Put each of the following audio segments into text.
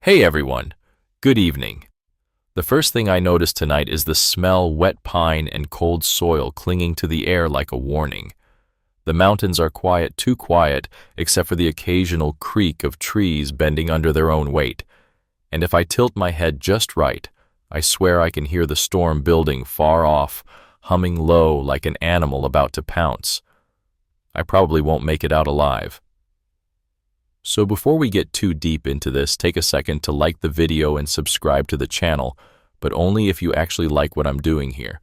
Hey everyone, good evening. The first thing I notice tonight is the smell wet pine and cold soil clinging to the air like a warning. The mountains are quiet, too quiet, except for the occasional creak of trees bending under their own weight. And if I tilt my head just right, I swear I can hear the storm building far off, humming low like an animal about to pounce. I probably won't make it out alive. So before we get too deep into this, take a second to like the video and subscribe to the channel, but only if you actually like what I'm doing here.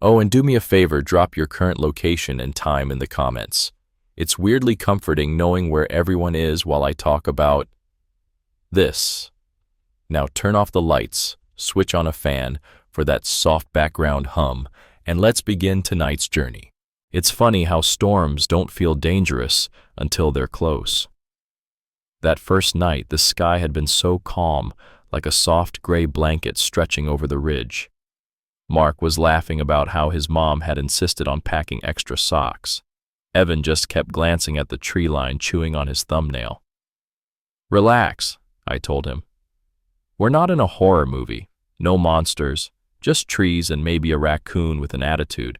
Oh, and do me a favor, drop your current location and time in the comments. It's weirdly comforting knowing where everyone is while I talk about this. Now turn off the lights, switch on a fan for that soft background hum, and let's begin tonight's journey. It's funny how storms don't feel dangerous until they're close. That first night, the sky had been so calm, like a soft gray blanket stretching over the ridge. Mark was laughing about how his mom had insisted on packing extra socks. Evan just kept glancing at the tree line, chewing on his thumbnail. "Relax," I told him. "We're not in a horror movie. No monsters, just trees and maybe a raccoon with an attitude."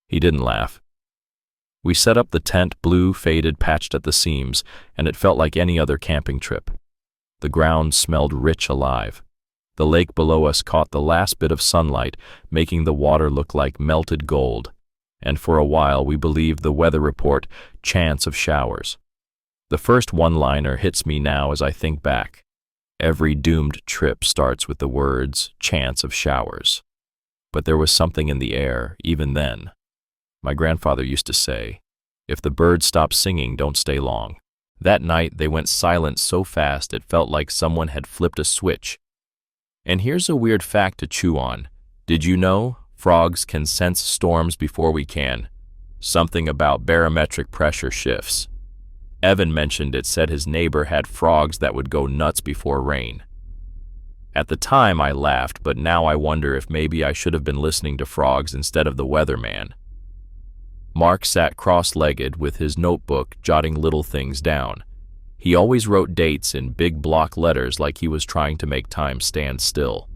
He didn't laugh. We set up the tent, blue, faded, patched at the seams, and it felt like any other camping trip. The ground smelled rich alive. The lake below us caught the last bit of sunlight, making the water look like melted gold, and for a while we believed the weather report, chance of showers. The first one-liner hits me now as I think back. Every doomed trip starts with the words, chance of showers. But there was something in the air, even then. My grandfather used to say, "If the birds stop singing, don't stay long." That night, they went silent so fast it felt like someone had flipped a switch. And here's a weird fact to chew on. Did you know frogs can sense storms before we can? Something about barometric pressure shifts. Evan mentioned it, said his neighbor had frogs that would go nuts before rain. At the time, I laughed, but now I wonder if maybe I should have been listening to frogs instead of the weatherman. Mark sat cross-legged with his notebook, jotting little things down. He always wrote dates in big block letters like he was trying to make time stand still.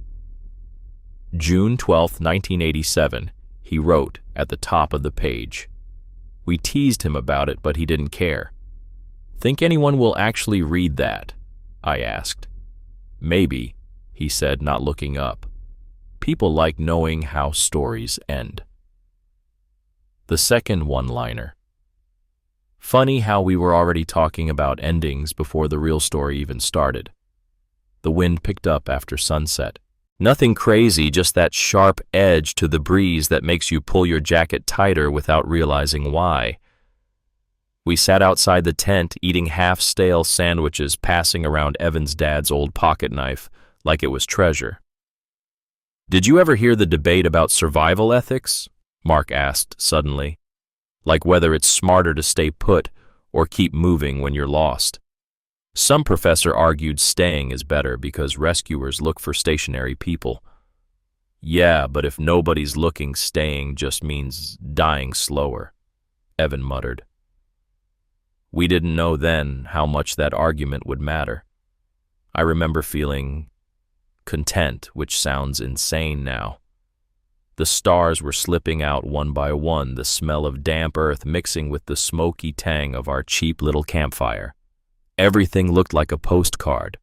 June 12, 1987, he wrote at the top of the page. We teased him about it, but he didn't care. "Think anyone will actually read that?" I asked. "Maybe," he said, not looking up. "People like knowing how stories end." The second one-liner. Funny how we were already talking about endings before the real story even started. The wind picked up after sunset. Nothing crazy, just that sharp edge to the breeze that makes you pull your jacket tighter without realizing why. We sat outside the tent eating half-stale sandwiches, passing around Evan's dad's old pocket knife like it was treasure. "Did you ever hear the debate about survival ethics?" Mark asked suddenly. "Like whether it's smarter to stay put or keep moving when you're lost." Some professor argued staying is better because rescuers look for stationary people. "Yeah, but if nobody's looking, staying just means dying slower," Evan muttered. We didn't know then how much that argument would matter. I remember feeling content, which sounds insane now. The stars were slipping out one by one, the smell of damp earth mixing with the smoky tang of our cheap little campfire. Everything looked like a postcard.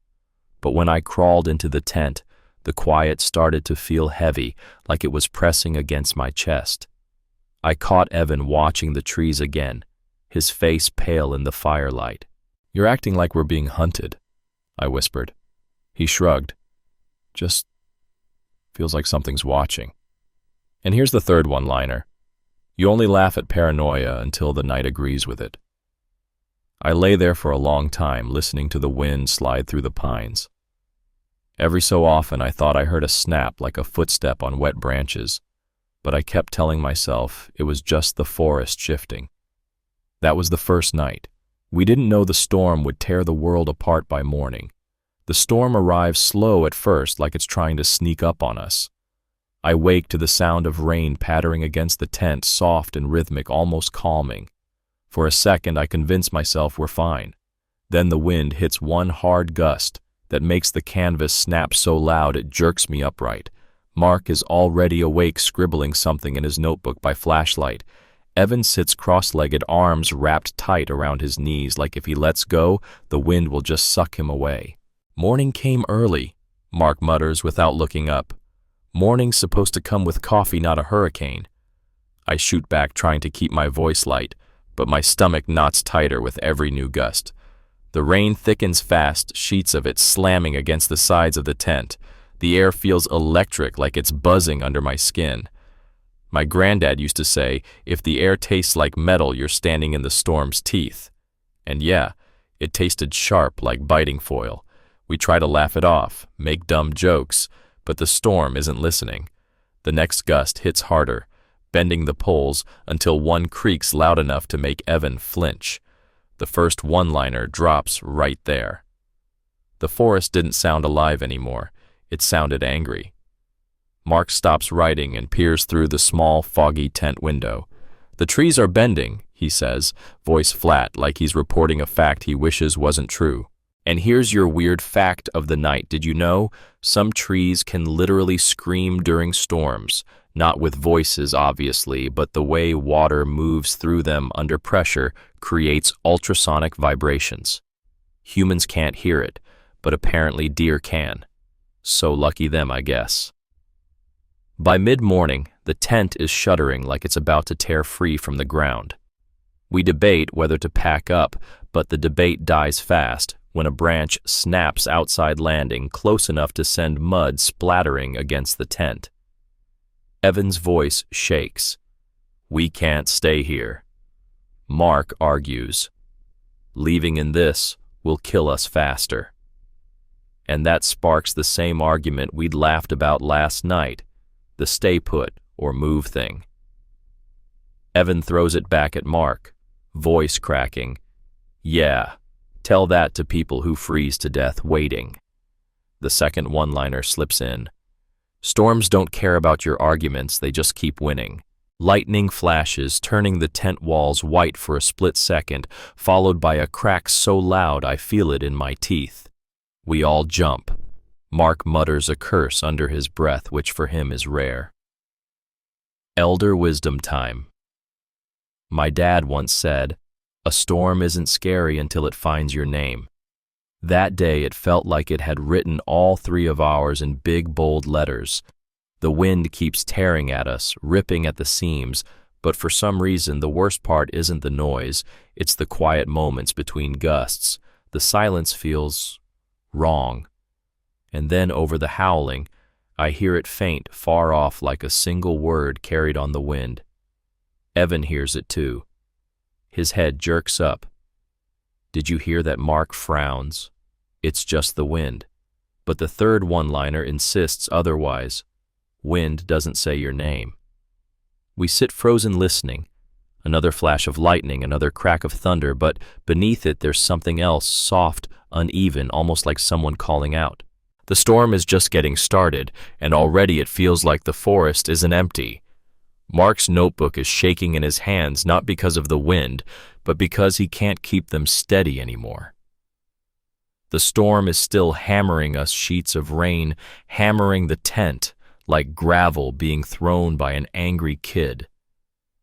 But when I crawled into the tent, the quiet started to feel heavy, like it was pressing against my chest. I caught Evan watching the trees again, his face pale in the firelight. "You're acting like we're being hunted," I whispered. He shrugged. "Just feels like something's watching." And here's the third one-liner. You only laugh at paranoia until the night agrees with it. I lay there for a long time, listening to the wind slide through the pines. Every so often I thought I heard a snap like a footstep on wet branches, but I kept telling myself it was just the forest shifting. That was the first night. We didn't know the storm would tear the world apart by morning. The storm arrived slow at first, like it's trying to sneak up on us. I wake to the sound of rain pattering against the tent, soft and rhythmic, almost calming. For a second, I convince myself we're fine. Then the wind hits one hard gust, that makes the canvas snap so loud it jerks me upright. Mark is already awake, scribbling something in his notebook by flashlight. Evan sits cross-legged, arms wrapped tight around his knees, like if he lets go, the wind will just suck him away. Morning came early, Mark mutters without looking up. Morning's supposed to come with coffee, not a hurricane. I shoot back, trying to keep my voice light, but my stomach knots tighter with every new gust. The rain thickens fast, sheets of it slamming against the sides of the tent. The air feels electric, like it's buzzing under my skin. My granddad used to say, if the air tastes like metal, you're standing in the storm's teeth. And yeah, it tasted sharp like biting foil. We try to laugh it off, make dumb jokes, but the storm isn't listening. The next gust hits harder, bending the poles until one creaks loud enough to make Evan flinch. The first one-liner drops right there. The forest didn't sound alive anymore. It sounded angry. Mark stops writing and peers through the small, foggy tent window. The trees are bending, he says, voice flat, like he's reporting a fact he wishes wasn't true. And here's your weird fact of the night. Did you know? Some trees can literally scream during storms. Not with voices, obviously, but the way water moves through them under pressure creates ultrasonic vibrations. Humans can't hear it, but apparently deer can. So lucky them, I guess. By mid-morning, the tent is shuddering like it's about to tear free from the ground. We debate whether to pack up, but the debate dies fast when a branch snaps outside landing close enough to send mud splattering against the tent. Evan's voice shakes. We can't stay here. Mark argues. Leaving in this will kill us faster. And that sparks the same argument we'd laughed about last night, the stay put or move thing. Evan throws it back at Mark, voice cracking. Yeah, tell that to people who freeze to death waiting. The second one-liner slips in. Storms don't care about your arguments, they just keep winning. Lightning flashes, turning the tent walls white for a split second, followed by a crack so loud I feel it in my teeth. We all jump. Mark mutters a curse under his breath, which for him is rare. Elder wisdom time. My dad once said, a storm isn't scary until it finds your name. That day it felt like it had written all three of ours in big, bold letters. The wind keeps tearing at us, ripping at the seams, but for some reason the worst part isn't the noise, it's the quiet moments between gusts. The silence feels wrong. And then over the howling, I hear it faint, far off like a single word carried on the wind. Evan hears it too. His head jerks up. Did you hear that? Mark frowns. It's just the wind. But the third one-liner insists otherwise. Wind doesn't say your name. We sit frozen listening. Another flash of lightning, another crack of thunder, but beneath it there's something else, soft, uneven, almost like someone calling out. The storm is just getting started, and already it feels like the forest isn't empty. Mark's notebook is shaking in his hands, not because of the wind, but because he can't keep them steady anymore. The storm is still hammering us, sheets of rain, hammering the tent like gravel being thrown by an angry kid.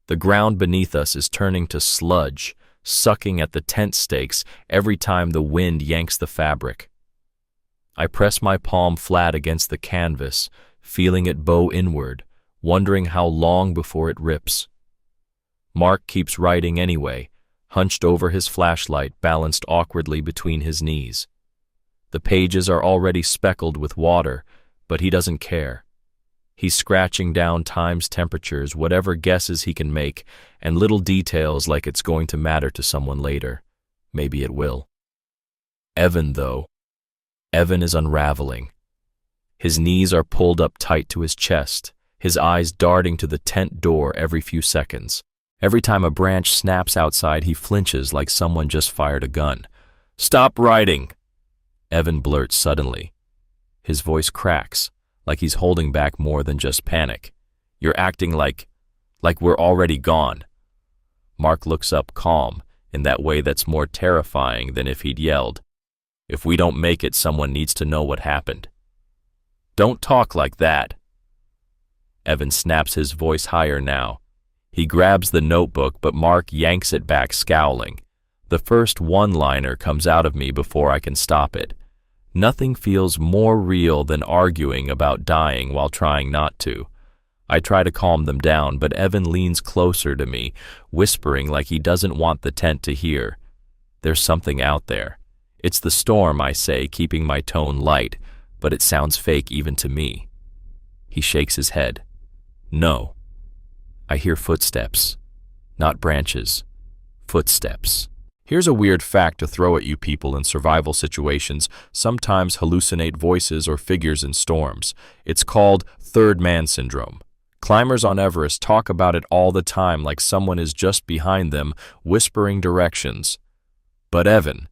The ground beneath us is turning to sludge, sucking at the tent stakes every time the wind yanks the fabric. I press my palm flat against the canvas, feeling it bow inward, wondering how long before it rips. Mark keeps writing anyway, hunched over his flashlight, balanced awkwardly between his knees. The pages are already speckled with water, but he doesn't care. He's scratching down times, temperatures, whatever guesses he can make, and little details like it's going to matter to someone later. Maybe it will. Evan, though. Evan is unraveling. His knees are pulled up tight to his chest, his eyes darting to the tent door every few seconds. Every time a branch snaps outside, he flinches like someone just fired a gun. Stop writing! Evan blurts suddenly. His voice cracks, like he's holding back more than just panic. You're acting like we're already gone. Mark looks up calm, in that way that's more terrifying than if he'd yelled. If we don't make it, someone needs to know what happened. Don't talk like that. Evan snaps his voice higher now. He grabs the notebook, but Mark yanks it back, scowling. The first one-liner comes out of me before I can stop it. Nothing feels more real than arguing about dying while trying not to. I try to calm them down, but Evan leans closer to me, whispering like he doesn't want the tent to hear. There's something out there. It's the storm, I say, keeping my tone light, but it sounds fake even to me. He shakes his head. No. I hear footsteps. Not branches. Footsteps. Here's a weird fact to throw at you people in survival situations sometimes hallucinate voices or figures in storms. It's called third man syndrome. Climbers on Everest talk about it all the time, like someone is just behind them, whispering directions. But Evan,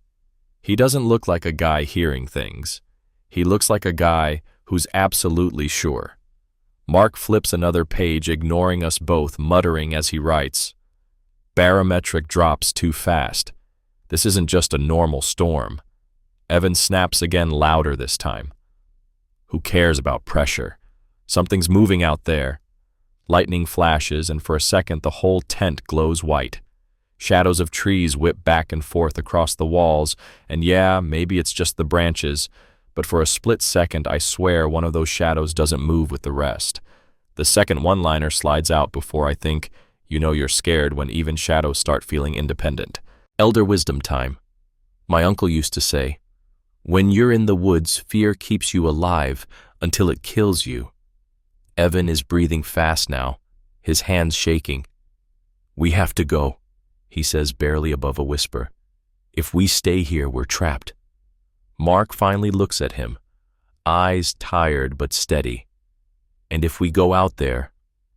he doesn't look like a guy hearing things. He looks like a guy who's absolutely sure. Mark flips another page, ignoring us both, muttering as he writes. Barometric drops too fast. This isn't just a normal storm. Evan snaps again, louder this time. Who cares about pressure? Something's moving out there. Lightning flashes, and for a second the whole tent glows white. Shadows of trees whip back and forth across the walls, and yeah, maybe it's just the branches, but for a split second I swear one of those shadows doesn't move with the rest. The second one-liner slides out before I think, you know you're scared when even shadows start feeling independent. Elder wisdom time. My uncle used to say, when you're in the woods, fear keeps you alive until it kills you. Evan is breathing fast now, his hands shaking. We have to go, he says barely above a whisper. If we stay here, we're trapped. Mark finally looks at him, eyes tired but steady. And if we go out there,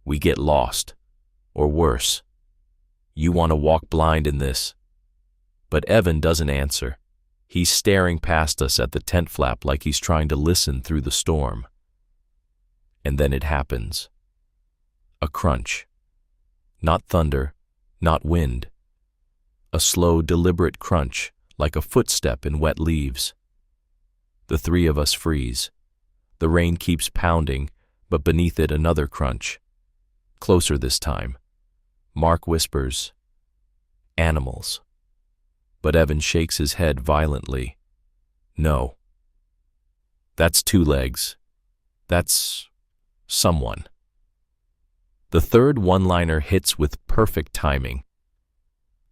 we get lost. Or worse. You want to walk blind in this. But Evan doesn't answer. He's staring past us at the tent flap like he's trying to listen through the storm. And then it happens. A crunch. Not thunder, not wind. A slow, deliberate crunch, like a footstep in wet leaves. The three of us freeze. The rain keeps pounding, but beneath it another crunch. Closer this time. Mark whispers, animals. But Evan shakes his head violently. No. That's two legs. That's someone. The third one-liner hits with perfect timing.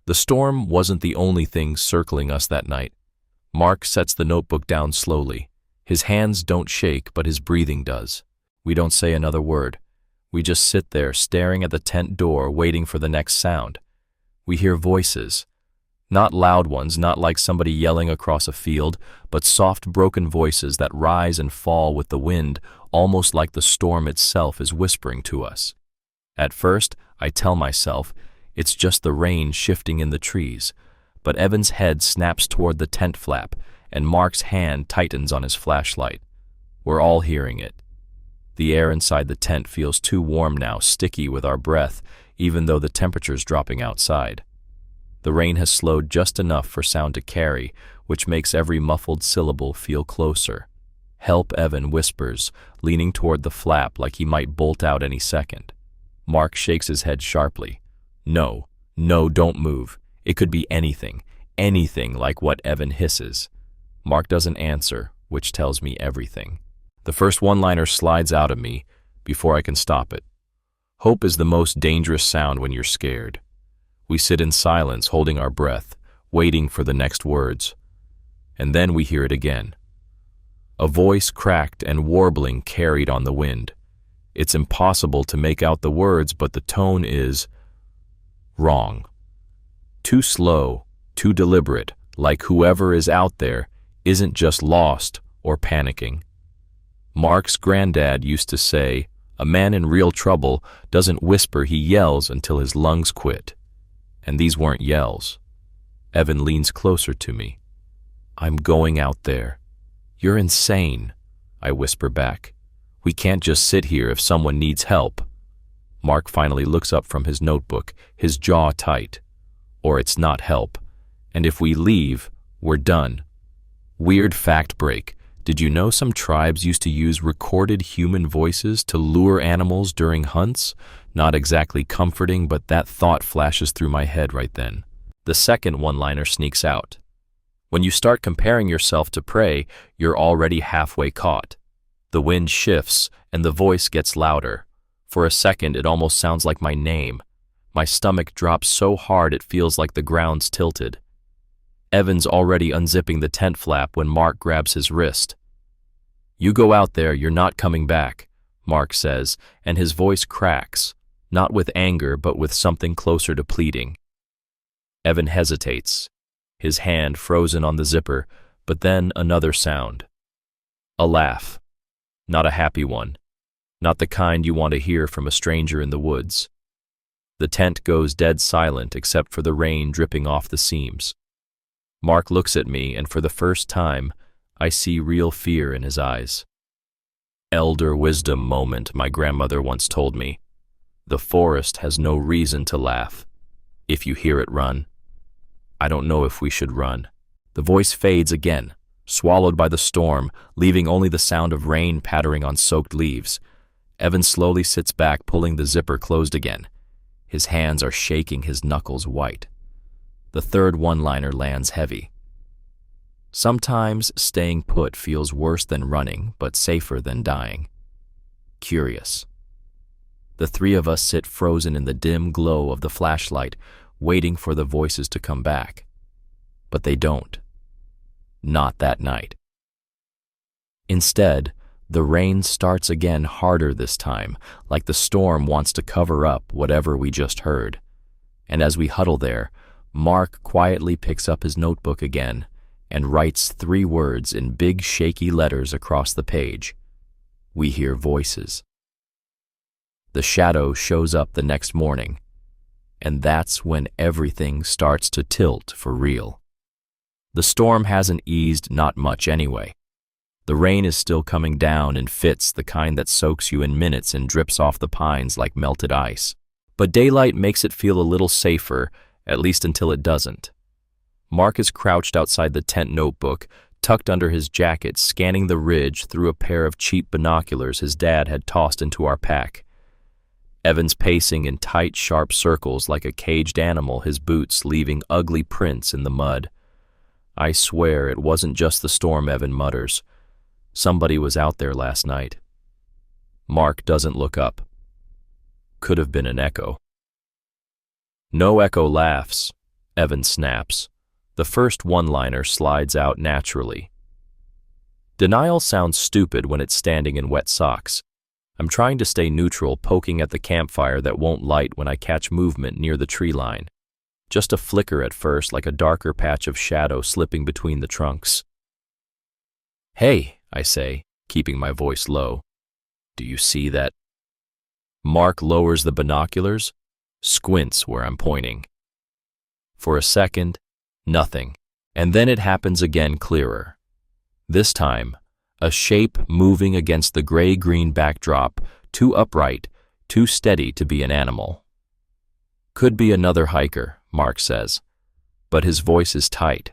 The storm wasn't the only thing circling us that night. Mark sets the notebook down slowly. His hands don't shake, but his breathing does. We don't say another word. We just sit there, staring at the tent door, waiting for the next sound. We hear voices. Not loud ones, not like somebody yelling across a field, but soft, broken voices that rise and fall with the wind, almost like the storm itself is whispering to us. At first, I tell myself, it's just the rain shifting in the trees, but Evan's head snaps toward the tent flap, and Mark's hand tightens on his flashlight. We're all hearing it. The air inside the tent feels too warm now, sticky with our breath, even though the temperature's dropping outside. The rain has slowed just enough for sound to carry, which makes every muffled syllable feel closer. Help, Evan whispers, leaning toward the flap like he might bolt out any second. Mark shakes his head sharply. No, don't move. It could be anything like what Evan hisses. Mark doesn't answer, which tells me everything. The first one-liner slides out of me before I can stop it. Hope is the most dangerous sound when you're scared. We sit in silence, holding our breath, waiting for the next words. And then we hear it again. A voice cracked and warbling carried on the wind. It's impossible to make out the words, but the tone is wrong. Too slow, too deliberate, like whoever is out there isn't just lost or panicking. Mark's granddad used to say, a man in real trouble doesn't whisper, he yells until his lungs quit. And these weren't yells. Evan leans closer to me. I'm going out there. You're insane, I whisper back. We can't just sit here if someone needs help. Mark finally looks up from his notebook, his jaw tight. Or it's not help. And if we leave, we're done. Weird fact break. Did you know some tribes used to use recorded human voices to lure animals during hunts? Not exactly comforting, but that thought flashes through my head right then. The second one-liner sneaks out. When you start comparing yourself to prey, you're already halfway caught. The wind shifts, and the voice gets louder. For a second, it almost sounds like my name. My stomach drops so hard it feels like the ground's tilted. Evan's already unzipping the tent flap when Mark grabs his wrist. "You go out there, you're not coming back," Mark says, and his voice cracks, not with anger but with something closer to pleading. Evan hesitates, his hand frozen on the zipper, but then another sound. A laugh. Not a happy one. Not the kind you want to hear from a stranger in the woods. The tent goes dead silent except for the rain dripping off the seams. Mark looks at me, and for the first time, I see real fear in his eyes. Elder wisdom moment, my grandmother once told me. The forest has no reason to laugh. If you hear it, run. I don't know if we should run. The voice fades again, swallowed by the storm, leaving only the sound of rain pattering on soaked leaves. Evan slowly sits back, pulling the zipper closed again. His hands are shaking, his knuckles white. The third one-liner lands heavy. Sometimes staying put feels worse than running, but safer than dying. Curious. The three of us sit frozen in the dim glow of the flashlight, waiting for the voices to come back. But they don't. Not that night. Instead, the rain starts again, harder this time, like the storm wants to cover up whatever we just heard. And as we huddle there, Mark quietly picks up his notebook again and writes 3 words in big shaky letters across the page. We hear voices. The shadow shows up the next morning, and that's when everything starts to tilt for real. The storm hasn't eased, not much anyway. The rain is still coming down in fits, the kind that soaks you in minutes and drips off the pines like melted ice. But daylight makes it feel a little safer, at least until it doesn't. Mark is crouched outside the tent, notebook tucked under his jacket, scanning the ridge through a pair of cheap binoculars his dad had tossed into our pack. Evan's pacing in tight, sharp circles like a caged animal, his boots leaving ugly prints in the mud. I swear it wasn't just the storm, Evan mutters. Somebody was out there last night. Mark doesn't look up. Could have been an echo. No echo laughs, Evan snaps. The first one-liner slides out naturally. Denial sounds stupid when it's standing in wet socks. I'm trying to stay neutral, poking at the campfire that won't light when I catch movement near the tree line. Just a flicker at first, like a darker patch of shadow slipping between the trunks. "Hey," I say, keeping my voice low. "Do you see that?" Mark lowers the binoculars, squints where I'm pointing. For a second, nothing, and then it happens again, clearer. This time, a shape moving against the gray-green backdrop, too upright, too steady to be an animal. "Could be another hiker," Mark says, but his voice is tight.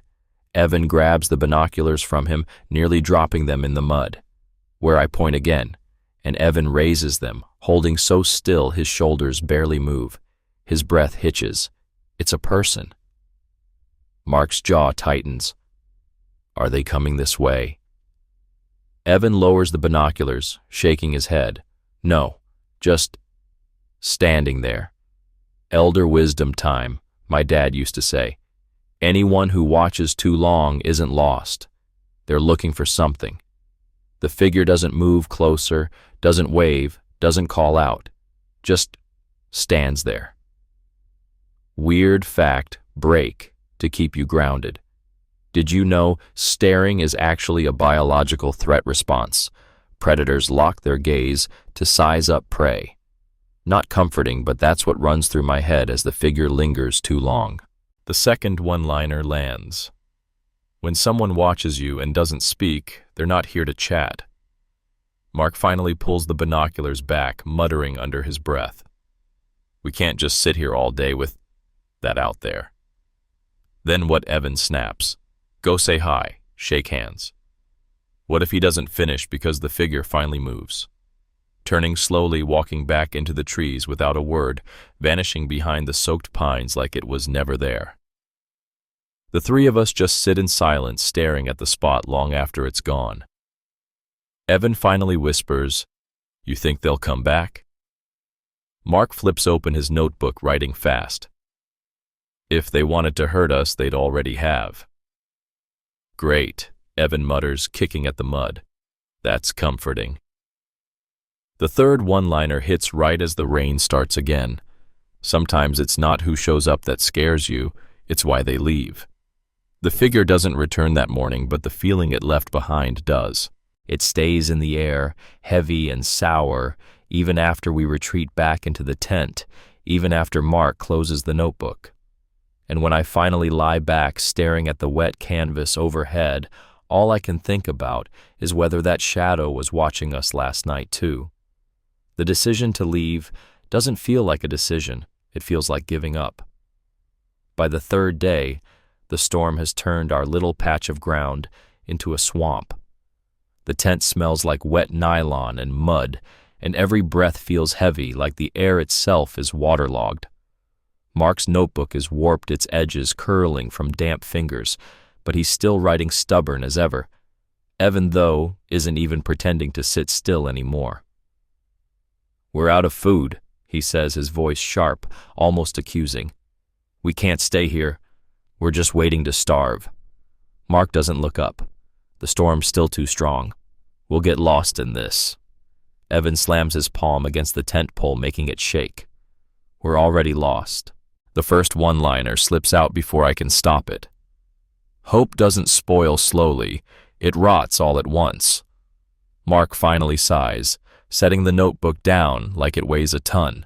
Evan grabs the binoculars from him, nearly dropping them in the mud. Where I point again, and Evan raises them, holding so still his shoulders barely move. His breath hitches. It's a person. Mark's jaw tightens. Are they coming this way? Evan lowers the binoculars, shaking his head. No, just standing there. Elder wisdom time, my dad used to say. Anyone who watches too long isn't lost. They're looking for something. The figure doesn't move closer, doesn't wave, doesn't call out. Just stands there. Weird fact, break, to keep you grounded. Did you know staring is actually a biological threat response? Predators lock their gaze to size up prey. Not comforting, but that's what runs through my head as the figure lingers too long. The second one-liner lands. When someone watches you and doesn't speak, they're not here to chat. Mark finally pulls the binoculars back, muttering under his breath. We can't just sit here all day with that out there. Then what Evan snaps. Go say hi. Shake hands. What if he doesn't finish because the figure finally moves? Turning slowly, walking back into the trees without a word, vanishing behind the soaked pines like it was never there. The three of us just sit in silence, staring at the spot long after it's gone. Evan finally whispers, "You think they'll come back?" Mark flips open his notebook, writing fast. "If they wanted to hurt us, they'd already have." "Great," Evan mutters, kicking at the mud. "That's comforting." The third one-liner hits right as the rain starts again. Sometimes it's not who shows up that scares you, it's why they leave. The figure doesn't return that morning, but the feeling it left behind does. It stays in the air, heavy and sour, even after we retreat back into the tent, even after Mark closes the notebook. And when I finally lie back staring at the wet canvas overhead, all I can think about is whether that shadow was watching us last night too. The decision to leave doesn't feel like a decision, it feels like giving up. By the third day, the storm has turned our little patch of ground into a swamp. The tent smells like wet nylon and mud, and every breath feels heavy, like the air itself is waterlogged. Mark's notebook has warped, its edges curling from damp fingers, but he's still writing stubborn as ever. Evan, though, isn't even pretending to sit still anymore. "We're out of food," he says, his voice sharp, almost accusing. "We can't stay here. We're just waiting to starve." Mark doesn't look up. The storm's still too strong. "We'll get lost in this." Evan slams his palm against the tent pole, making it shake. "We're already lost." The first one-liner slips out before I can stop it. Hope doesn't spoil slowly, it rots all at once. Mark finally sighs, setting the notebook down like it weighs a ton.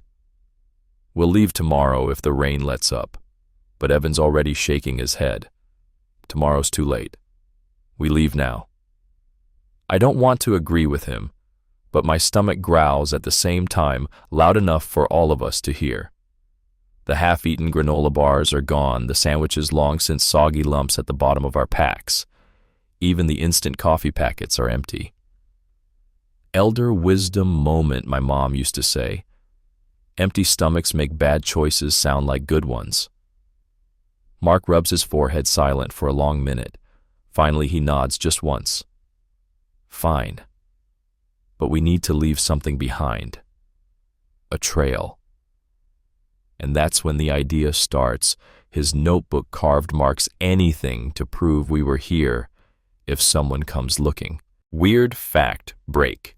"We'll leave tomorrow if the rain lets up," but Evan's already shaking his head. "Tomorrow's too late. We leave now." I don't want to agree with him, but my stomach growls at the same time, loud enough for all of us to hear. The half-eaten granola bars are gone, the sandwiches long since soggy lumps at the bottom of our packs. Even the instant coffee packets are empty. Elder wisdom moment, my mom used to say. Empty stomachs make bad choices sound like good ones. Mark rubs his forehead, silent for a long minute. Finally, he nods just once. "Fine. But we need to leave something behind. A trail." And that's when the idea starts. His notebook carved marks anything to prove we were here if someone comes looking. Weird fact break.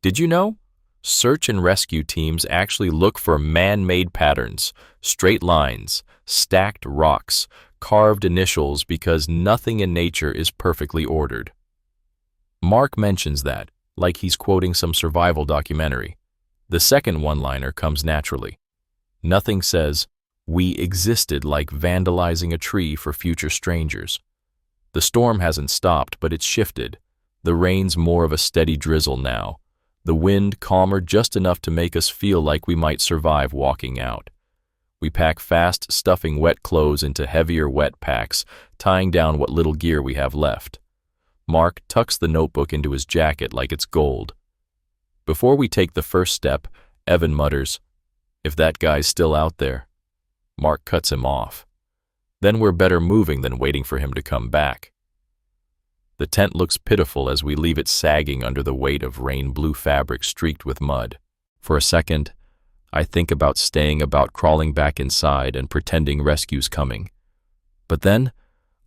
Did you know? Search and rescue teams actually look for man-made patterns, straight lines, stacked rocks, carved initials, because nothing in nature is perfectly ordered. Mark mentions that, like he's quoting some survival documentary. The second one-liner comes naturally. Nothing says, "We existed," like vandalizing a tree for future strangers. The storm hasn't stopped, but it's shifted. The rain's more of a steady drizzle now. The wind calmer, just enough to make us feel like we might survive walking out. We pack fast, stuffing wet clothes into heavier wet packs, tying down what little gear we have left. Mark tucks the notebook into his jacket like it's gold. Before we take the first step, Evan mutters, "If that guy's still out there." Mark cuts him off. "Then we're better moving than waiting for him to come back." The tent looks pitiful as we leave it sagging under the weight of rain-blue fabric streaked with mud. For a second, I think about staying, about crawling back inside and pretending rescue's coming. But then,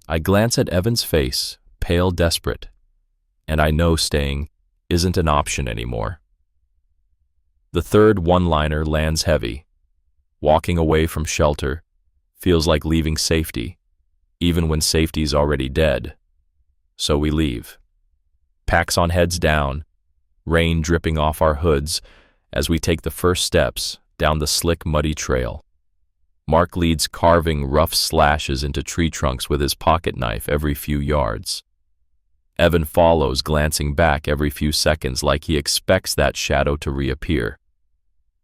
I glance at Evan's face, pale, desperate, and I know staying isn't an option anymore. The third one-liner lands heavy. Walking away from shelter feels like leaving safety, even when safety's already dead. So we leave. Packs on, heads down, rain dripping off our hoods as we take the first steps down the slick, muddy trail. Mark leads, carving rough slashes into tree trunks with his pocket knife every few yards. Evan follows, glancing back every few seconds like he expects that shadow to reappear.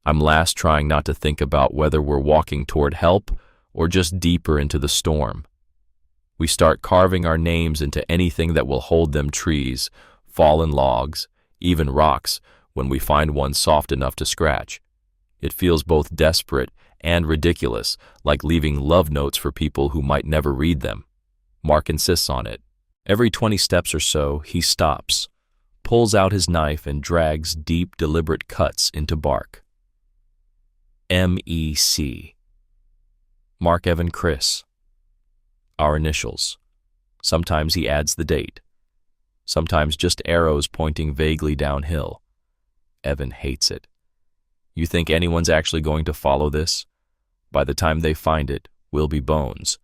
I'm last, trying not to think about whether we're walking toward help or just deeper into the storm. We start carving our names into anything that will hold them: trees, fallen logs, even rocks, when we find one soft enough to scratch. It feels both desperate and ridiculous, like leaving love notes for people who might never read them. Mark insists on it. Every 20 steps or so, he stops, pulls out his knife, and drags deep, deliberate cuts into bark. M.E.C. Mark Evan Chris. Our initials. Sometimes he adds the date. Sometimes just arrows pointing vaguely downhill. Evan hates it. You think anyone's actually going to follow this? By the time they find it, we'll be bones.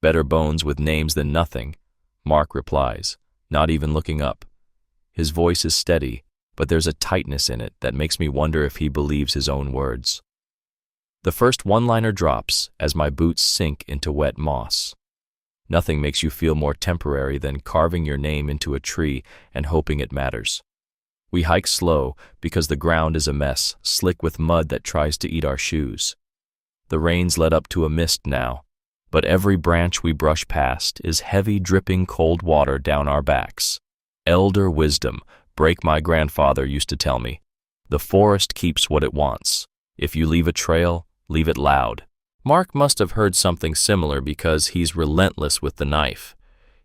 Better bones with names than nothing, Mark replies, not even looking up. His voice is steady, but there's a tightness in it that makes me wonder if he believes his own words. The first one-liner drops as my boots sink into wet moss. Nothing makes you feel more temporary than carving your name into a tree and hoping it matters. We hike slow because the ground is a mess, slick with mud that tries to eat our shoes. The rain's led up to a mist now, but every branch we brush past is heavy, dripping cold water down our backs. Elder wisdom, Break, my grandfather used to tell me. The forest keeps what it wants. If you leave a trail, leave it loud. Mark must have heard something similar because he's relentless with the knife.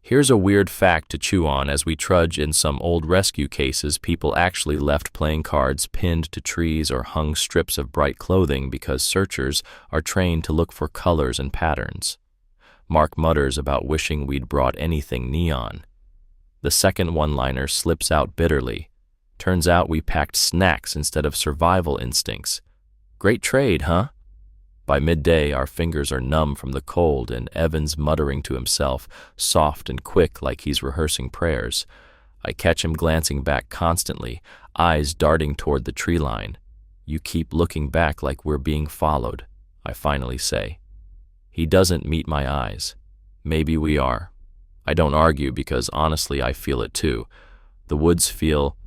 Here's a weird fact to chew on as we trudge. In some old rescue cases, people actually left playing cards pinned to trees or hung strips of bright clothing because searchers are trained to look for colors and patterns. Mark mutters about wishing we'd brought anything neon. The second one-liner slips out bitterly. Turns out we packed snacks instead of survival instincts. Great trade, huh? By midday, our fingers are numb from the cold, and Evan's muttering to himself, soft and quick like he's rehearsing prayers. I catch him glancing back constantly, eyes darting toward the tree line. You keep looking back like we're being followed, I finally say. He doesn't meet my eyes. Maybe we are. I don't argue because honestly I feel it too. The woods feel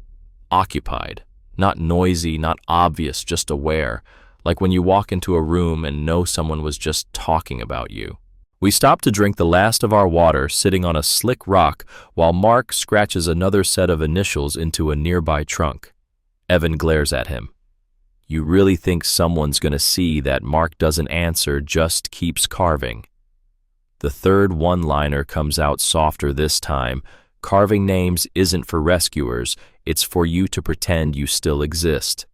occupied, not noisy, not obvious, just aware. Like when you walk into a room and know someone was just talking about you. We stop to drink the last of our water sitting on a slick rock while Mark scratches another set of initials into a nearby trunk. Evan glares at him. You really think someone's gonna see that Mark doesn't answer, just keeps carving? The third one-liner comes out softer this time. Carving names isn't for rescuers, it's for you to pretend you still exist.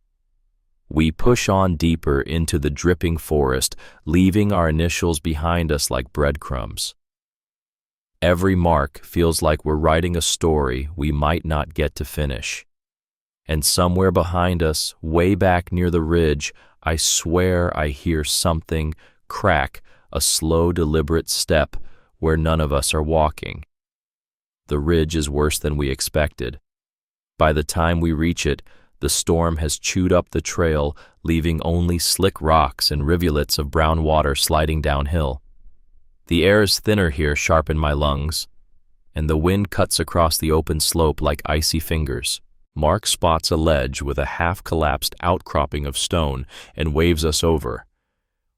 We push on deeper into the dripping forest, leaving our initials behind us like breadcrumbs. Every mark feels like we're writing a story we might not get to finish. And somewhere behind us, way back near the ridge, I swear I hear something crack, a slow, deliberate step where none of us are walking. The ridge is worse than we expected. By the time we reach it, the storm has chewed up the trail, leaving only slick rocks and rivulets of brown water sliding downhill. The air is thinner here, sharp in my lungs, and the wind cuts across the open slope like icy fingers. Mark spots a ledge with a half-collapsed outcropping of stone and waves us over.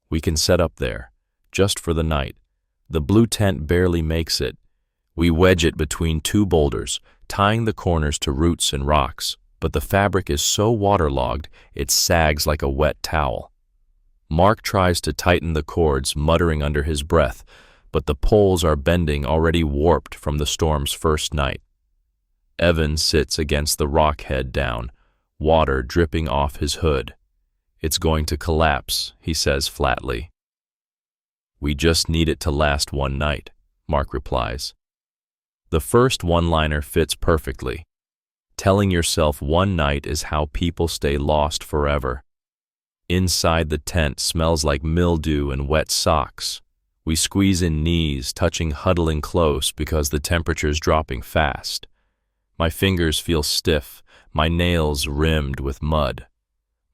We can set up there, just for the night. The blue tent barely makes it. We wedge it between two boulders, tying the corners to roots and rocks. But the fabric is so waterlogged, it sags like a wet towel. Mark tries to tighten the cords, muttering under his breath, but the poles are bending, already warped from the storm's first night. Evan sits against the rock head down, water dripping off his hood. It's going to collapse, he says flatly. We just need it to last one night, Mark replies. The first one-liner fits perfectly. Telling yourself one night is how people stay lost forever. Inside the tent smells like mildew and wet socks. We squeeze in knees, huddling close because the temperature's dropping fast. My fingers feel stiff, my nails rimmed with mud.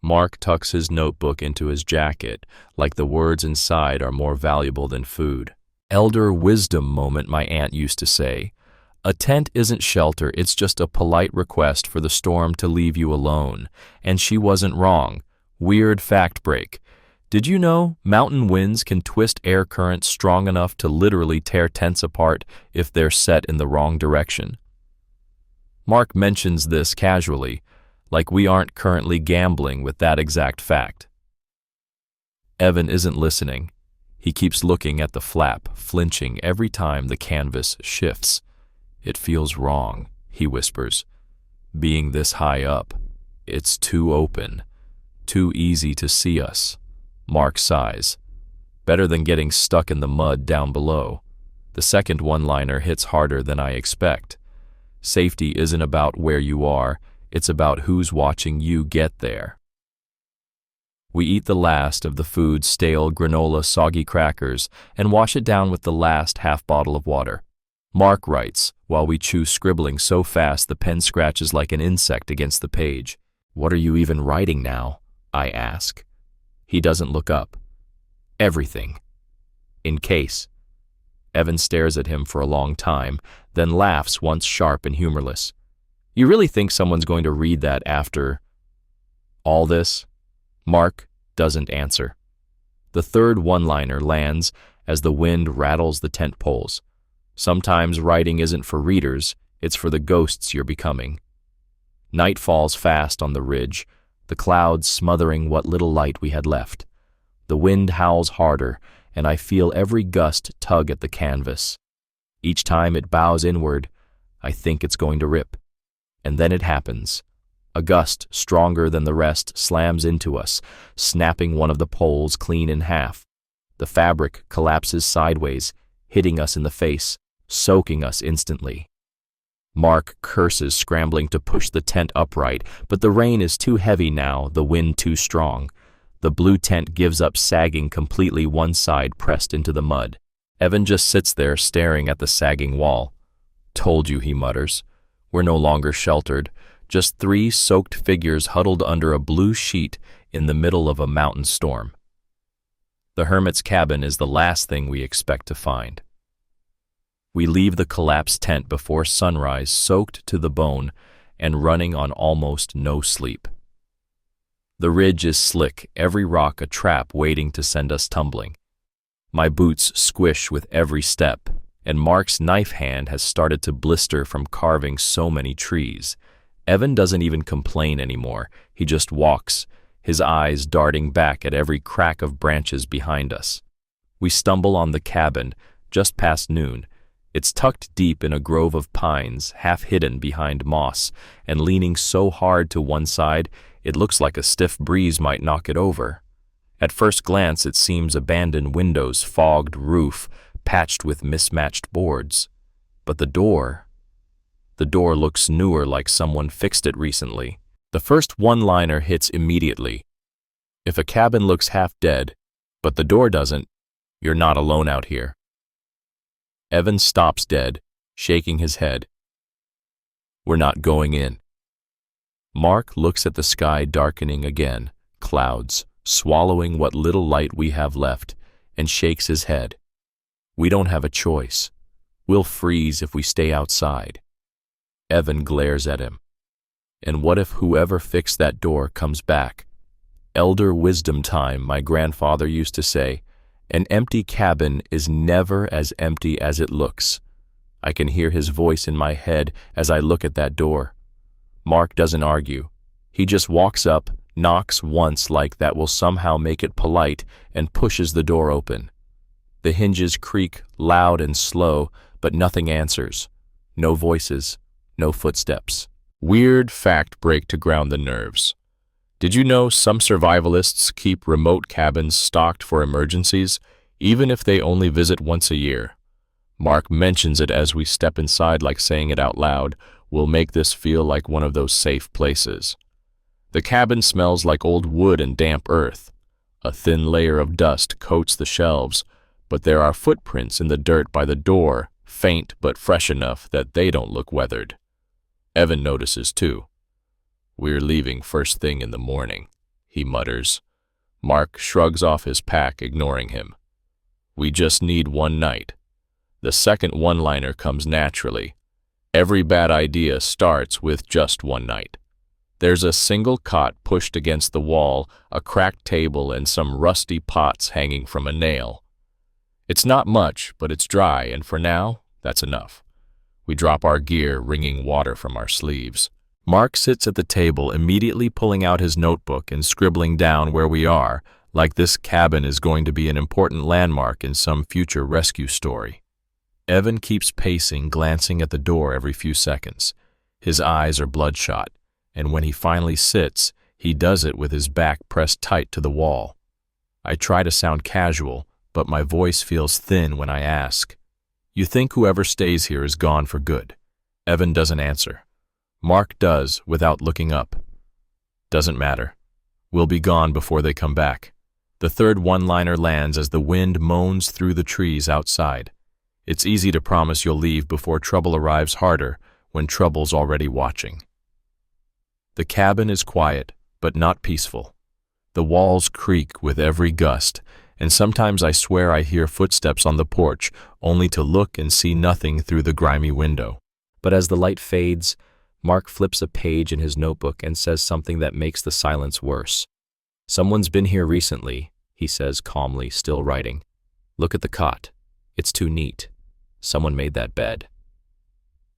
Mark tucks his notebook into his jacket, like the words inside are more valuable than food. Elder wisdom moment, my aunt used to say. A tent isn't shelter, it's just a polite request for the storm to leave you alone. And she wasn't wrong. Weird fact break. Did you know mountain winds can twist air currents strong enough to literally tear tents apart if they're set in the wrong direction? Mark mentions this casually, like we aren't currently gambling with that exact fact. Evan isn't listening. He keeps looking at the flap, flinching every time the canvas shifts. "It feels wrong," he whispers. "Being this high up, it's too open, too easy to see us." Mark sighs. "Better than getting stuck in the mud down below." The second one-liner hits harder than I expect. Safety isn't about where you are, it's about who's watching you get there. We eat the last of the food's stale granola soggy crackers and wash it down with the last half bottle of water. Mark writes, while we chew, scribbling so fast the pen scratches like an insect against the page. "What are you even writing now?" I ask. He doesn't look up. "Everything. In case." Evan stares at him for a long time, then laughs once sharp and humorless. "You really think someone's going to read that after all this?" Mark doesn't answer. The third one-liner lands as the wind rattles the tent poles. Sometimes writing isn't for readers, it's for the ghosts you're becoming. Night falls fast on the ridge, the clouds smothering what little light we had left. The wind howls harder, and I feel every gust tug at the canvas. Each time it bows inward, I think it's going to rip. And then it happens. A gust stronger than the rest slams into us, snapping one of the poles clean in half. The fabric collapses sideways, hitting us in the face, soaking us instantly. Mark curses, scrambling to push the tent upright, but the rain is too heavy now, the wind too strong. The blue tent gives up, sagging completely, one side pressed into the mud. Evan just sits there staring at the sagging wall. "Told you," he mutters. We're no longer sheltered. Just three soaked figures huddled under a blue sheet in the middle of a mountain storm. The hermit's cabin is the last thing we expect to find. We leave the collapsed tent before sunrise, soaked to the bone and running on almost no sleep. The ridge is slick, every rock a trap waiting to send us tumbling. My boots squish with every step, and Mark's knife hand has started to blister from carving so many trees. Evan doesn't even complain anymore. He just walks, his eyes darting back at every crack of branches behind us. We stumble on the cabin, just past noon. It's tucked deep in a grove of pines, half hidden behind moss, and leaning so hard to one side, it looks like a stiff breeze might knock it over. At first glance, it seems abandoned windows, fogged roof, patched with mismatched boards. But the door looks newer, like someone fixed it recently. The first one-liner hits immediately. If a cabin looks half dead, but the door doesn't, you're not alone out here. Evan stops dead, shaking his head. "We're not going in." Mark looks at the sky darkening again, clouds, swallowing what little light we have left, and shakes his head. "We don't have a choice. We'll freeze if we stay outside." Evan glares at him. "And what if whoever fixed that door comes back?" Elder wisdom time, my grandfather used to say. An empty cabin is never as empty as it looks. I can hear his voice in my head as I look at that door. Mark doesn't argue. He just walks up, knocks once like that will somehow make it polite, and pushes the door open. The hinges creak loud and slow, but nothing answers. No voices, no footsteps. Weird fact break to ground the nerves. Did you know some survivalists keep remote cabins stocked for emergencies, even if they only visit once a year? Mark mentions it as we step inside, like saying it out loud. We'll make this feel like one of those safe places. The cabin smells like old wood and damp earth. A thin layer of dust coats the shelves, but there are footprints in the dirt by the door, faint but fresh enough that they don't look weathered. Evan notices too. "We're leaving first thing in the morning," he mutters. Mark shrugs off his pack, ignoring him. "We just need one night." The second one-liner comes naturally. Every bad idea starts with just one night. There's a single cot pushed against the wall, a cracked table, and some rusty pots hanging from a nail. It's not much, but it's dry, and for now, that's enough. We drop our gear, wringing water from our sleeves. Mark sits at the table, immediately pulling out his notebook and scribbling down where we are, like this cabin is going to be an important landmark in some future rescue story. Evan keeps pacing, glancing at the door every few seconds. His eyes are bloodshot, and when he finally sits, he does it with his back pressed tight to the wall. I try to sound casual, but my voice feels thin when I ask, "You think whoever stays here is gone for good?" Evan doesn't answer. Mark does, without looking up. "Doesn't matter. We'll be gone before they come back." The third one-liner lands as the wind moans through the trees outside. It's easy to promise you'll leave before trouble arrives harder when trouble's already watching. The cabin is quiet, but not peaceful. The walls creak with every gust, and sometimes I swear I hear footsteps on the porch, only to look and see nothing through the grimy window. But as the light fades, Mark flips a page in his notebook and says something that makes the silence worse. "Someone's been here recently," he says calmly, still writing. "Look at the cot. It's too neat. Someone made that bed."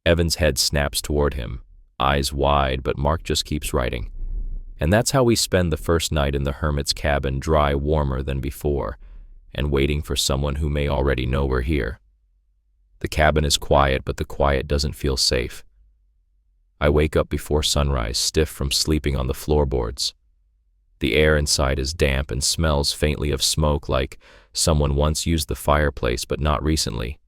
Evan's head snaps toward him, eyes wide, but Mark just keeps writing. And that's how we spend the first night in the hermit's cabin, dry, warmer than before, and waiting for someone who may already know we're here. The cabin is quiet, but the quiet doesn't feel safe. I wake up before sunrise, stiff from sleeping on the floorboards. The air inside is damp and smells faintly of smoke, like someone once used the fireplace, but not recently.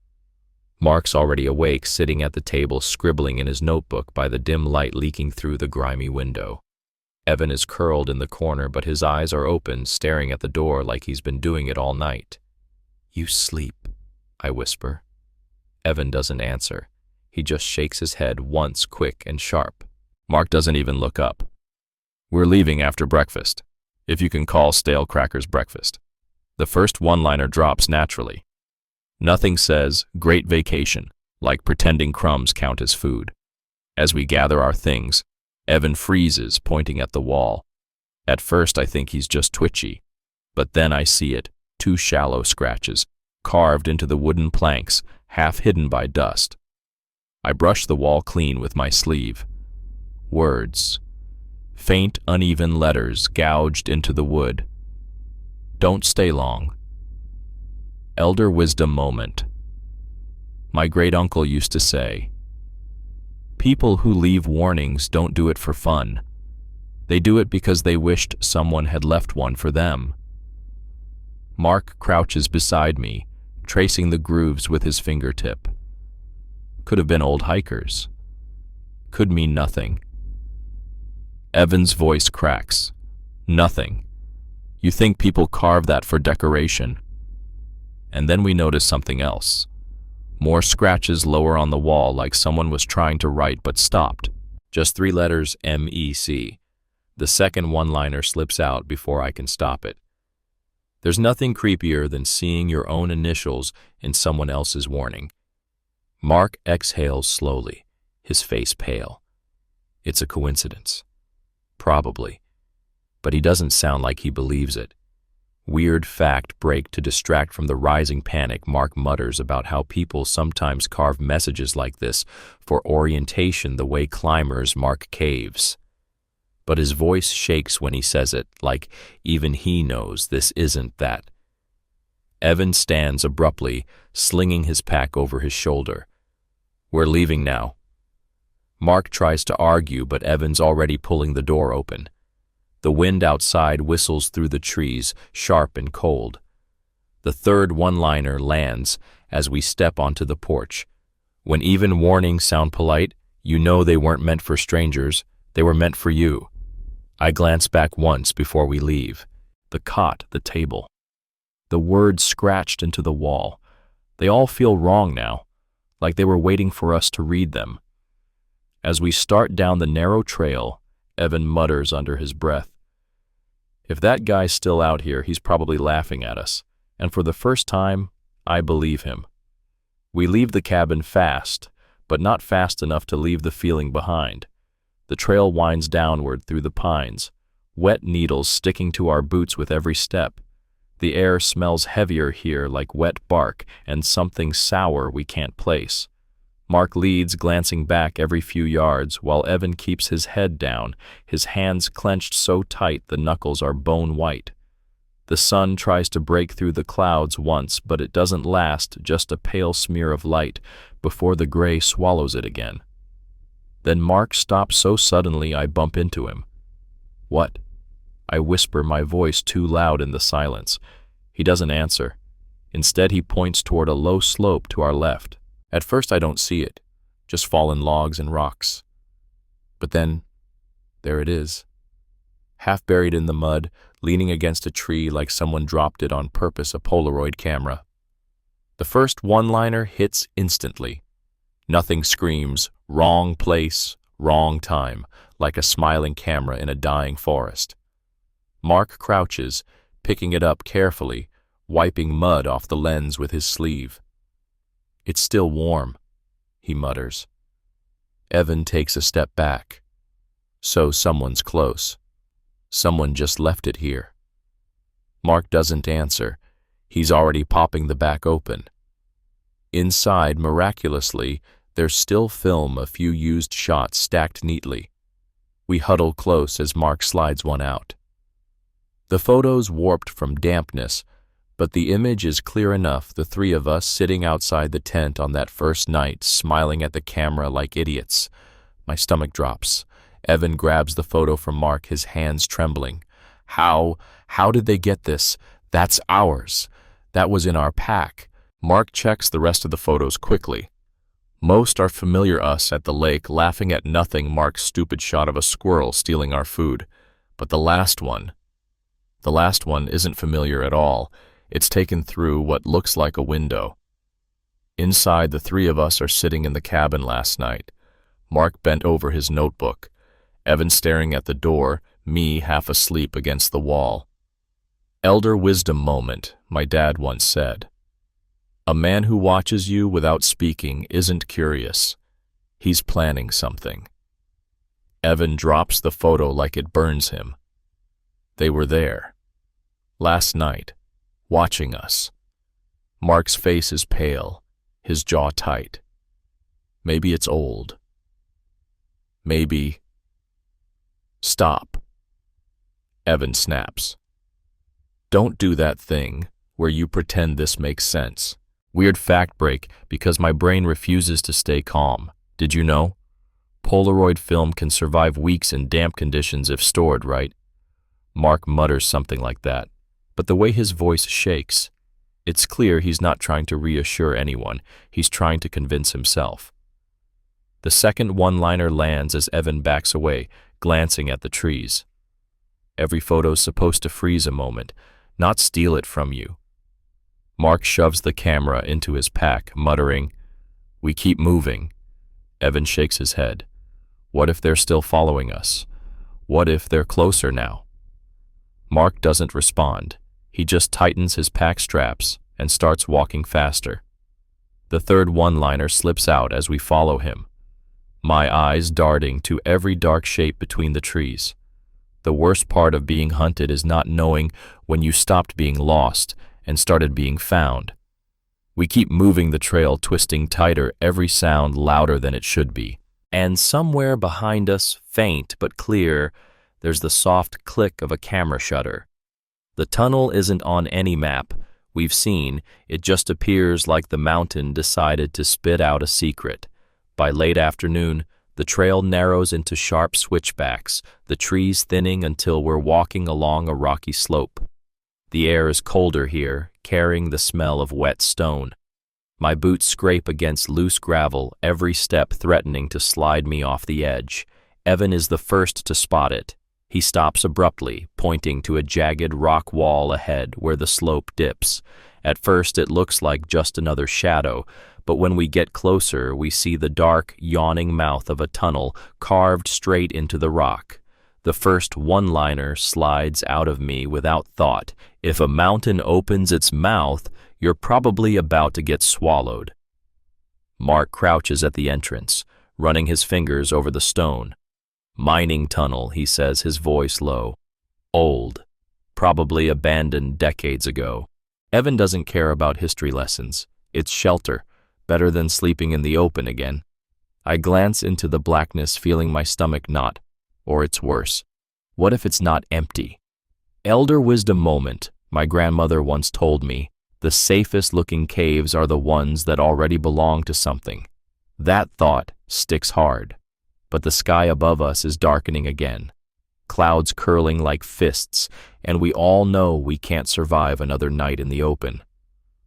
Mark's already awake, sitting at the table, scribbling in his notebook by the dim light leaking through the grimy window. Evan is curled in the corner, but his eyes are open, staring at the door like he's been doing it all night. "You sleep," I whisper. Evan doesn't answer. He just shakes his head once, quick and sharp. Mark doesn't even look up. "We're leaving after breakfast, if you can call stale crackers breakfast." The first one-liner drops naturally. Nothing says, "Great vacation," like pretending crumbs count as food. As we gather our things, Evan freezes, pointing at the wall. At first I think he's just twitchy, but then I see it, 2 shallow scratches, carved into the wooden planks, half hidden by dust. I brush the wall clean with my sleeve. Words. Faint, uneven letters gouged into the wood. "Don't stay long." Elder wisdom moment. My great-uncle used to say, "People who leave warnings don't do it for fun. They do it because they wished someone had left one for them." Mark crouches beside me, tracing the grooves with his fingertip. Could have been old hikers. Could mean nothing. Evan's voice cracks. "Nothing. You think people carve that for decoration." And then we notice something else. More scratches lower on the wall, like someone was trying to write but stopped. Just 3 letters, MEC. The second one-liner slips out before I can stop it. There's nothing creepier than seeing your own initials in someone else's warning. Mark exhales slowly, his face pale. It's a coincidence. Probably. But he doesn't sound like he believes it. Weird fact break to distract from the rising panic. Mark mutters about how people sometimes carve messages like this for orientation the way climbers mark caves. But his voice shakes when he says it, like even he knows this isn't that. Evan stands abruptly, slinging his pack over his shoulder. "We're leaving now." Mark tries to argue, but Evan's already pulling the door open. The wind outside whistles through the trees, sharp and cold. The third one-liner lands as we step onto the porch. When even warnings sound polite, you know they weren't meant for strangers, they were meant for you. I glance back once before we leave. The cot, the table. The words scratched into the wall. They all feel wrong now, like they were waiting for us to read them. As we start down the narrow trail, Evan mutters under his breath, "If that guy's still out here, he's probably laughing at us." And for the first time, I believe him. We leave the cabin fast, but not fast enough to leave the feeling behind. The trail winds downward through the pines, wet needles sticking to our boots with every step. The air smells heavier here, like wet bark and something sour we can't place. Mark leads, glancing back every few yards, while Evan keeps his head down, his hands clenched so tight the knuckles are bone white. The sun tries to break through the clouds once, but it doesn't last, just a pale smear of light, before the gray swallows it again. Then Mark stops so suddenly I bump into him. "What?" I whisper, my voice too loud in the silence. He doesn't answer. Instead, he points toward a low slope to our left. At first, I don't see it, just fallen logs and rocks. But then, there it is. Half buried in the mud, leaning against a tree like someone dropped it on purpose, a Polaroid camera. The first one-liner hits instantly. Nothing screams, "Wrong place, wrong time," like a smiling camera in a dying forest. Mark crouches, picking it up carefully, wiping mud off the lens with his sleeve. "It's still warm," he mutters. Evan takes a step back. So someone's close. Someone just left it here. Mark doesn't answer. He's already popping the back open. Inside, miraculously, there's still film, a few used shots stacked neatly. We huddle close as Mark slides one out. The photo's warped from dampness, but the image is clear enough, the three of us sitting outside the tent on that first night, smiling at the camera like idiots. My stomach drops. Evan grabs the photo from Mark, his hands trembling. How did they get this? That's ours. That was in our pack." Mark checks the rest of the photos quickly. Most are familiar us at the lake, laughing at nothing, Mark's stupid shot of a squirrel stealing our food. But the last one isn't familiar at all. It's taken through what looks like a window. Inside, the three of us are sitting in the cabin last night. Mark bent over his notebook. Evan staring at the door, me half asleep against the wall. "Elder wisdom moment," my dad once said. "A man who watches you without speaking isn't curious. He's planning something." Evan drops the photo like it burns him. They were there. Last night. Watching us. Mark's face is pale, his jaw tight. Maybe it's old. Maybe... Stop. Evan snaps. "Don't do that thing where you pretend this makes sense." Weird fact break, because my brain refuses to stay calm. Did you know? Polaroid film can survive weeks in damp conditions if stored right. Mark mutters something like that. But the way his voice shakes, it's clear he's not trying to reassure anyone, he's trying to convince himself. The second one-liner lands as Evan backs away, glancing at the trees. Every photo's supposed to freeze a moment, not steal it from you. Mark shoves the camera into his pack, muttering, "We keep moving." Evan shakes his head. What if they're still following us? What if they're closer now? Mark doesn't respond. He just tightens his pack straps and starts walking faster. The third one-liner slips out as we follow him, my eyes darting to every dark shape between the trees. The worst part of being hunted is not knowing when you stopped being lost and started being found. We keep moving the trail, twisting tighter, every sound louder than it should be. And somewhere behind us, faint but clear, there's the soft click of a camera shutter. The tunnel isn't on any map we've seen, it just appears like the mountain decided to spit out a secret. By late afternoon, the trail narrows into sharp switchbacks, the trees thinning until we're walking along a rocky slope. The air is colder here, carrying the smell of wet stone. My boots scrape against loose gravel, every step threatening to slide me off the edge. Evan is the first to spot it. He stops abruptly, pointing to a jagged rock wall ahead where the slope dips. At first it looks like just another shadow, but when we get closer we see the dark, yawning mouth of a tunnel carved straight into the rock. The first one-liner slides out of me without thought. If a mountain opens its mouth, you're probably about to get swallowed. Mark crouches at the entrance, running his fingers over the stone. Mining tunnel, he says, his voice low. Old. Probably abandoned decades ago. Evan doesn't care about history lessons. It's shelter, better than sleeping in the open again. I glance into the blackness, feeling my stomach knot. Or it's worse. What if it's not empty? Elder wisdom moment, my grandmother once told me. The safest looking caves are the ones that already belong to something. That thought sticks hard. But the sky above us is darkening again. Clouds curling like fists, and we all know we can't survive another night in the open.